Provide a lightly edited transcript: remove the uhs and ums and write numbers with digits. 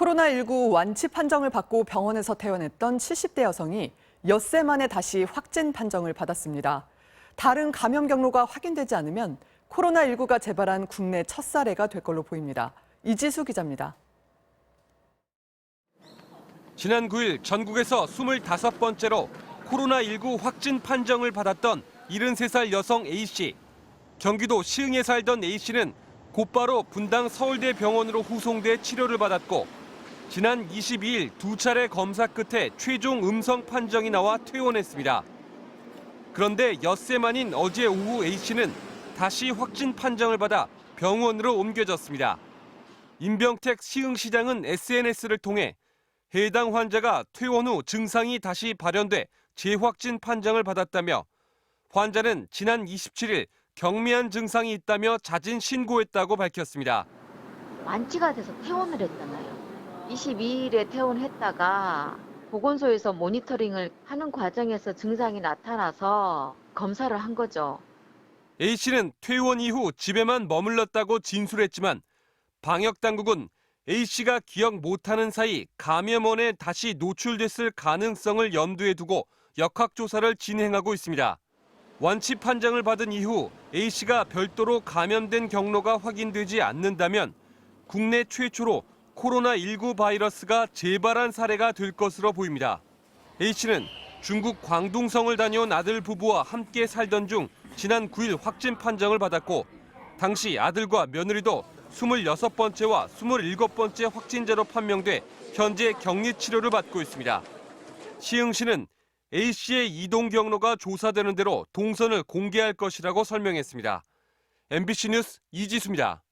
코로나19 완치 판정을 받고 병원에서 퇴원했던 70대 여성이 엿새 만에 다시 확진 판정을 받았습니다. 다른 감염 경로가 확인되지 않으면 코로나19가 재발한 국내 첫 사례가 될 걸로 보입니다. 이지수 기자입니다. 지난 9일 전국에서 25번째로 코로나19 확진 판정을 받았던 73살 여성 A씨. 경기도 시흥에 살던 A씨는 곧바로 분당 서울대 병원으로 후송돼 치료를 받았고 지난 22일 두 차례 검사 끝에 최종 음성 판정이 나와 퇴원했습니다. 그런데 엿새 만인 어제 오후 A씨는 다시 확진 판정을 받아 병원으로 옮겨졌습니다. 임병택 시흥시장은 SNS를 통해 해당 환자가 퇴원 후 증상이 다시 발현돼 재확진 판정을 받았다며 환자는 지난 27일 경미한 증상이 있다며 자진 신고했다고 밝혔습니다. 완치가 돼서 퇴원을 했잖아요. 22일에 퇴원했다가 보건소에서 모니터링을 하는 과정에서 증상이 나타나서 검사를 한 거죠. A씨는 퇴원 이후 집에만 머물렀다고 진술했지만 방역당국은 A씨가 기억 못하는 사이 감염원에 다시 노출됐을 가능성을 염두에 두고 역학조사를 진행하고 있습니다. 완치 판정을 받은 이후 A씨가 별도로 감염된 경로가 확인되지 않는다면 국내 최초로 코로나19 바이러스가 재발한 사례가 될 것으로 보입니다. A씨는 중국 광둥성을 다녀온 아들 부부와 함께 살던 중 지난 9일 확진 판정을 받았고 당시 아들과 며느리도 26번째와 27번째 확진자로 판명돼 현재 격리 치료를 받고 있습니다. 시흥시는 A씨의 이동 경로가 조사되는 대로 동선을 공개할 것이라고 설명했습니다. MBC 뉴스 이지수입니다.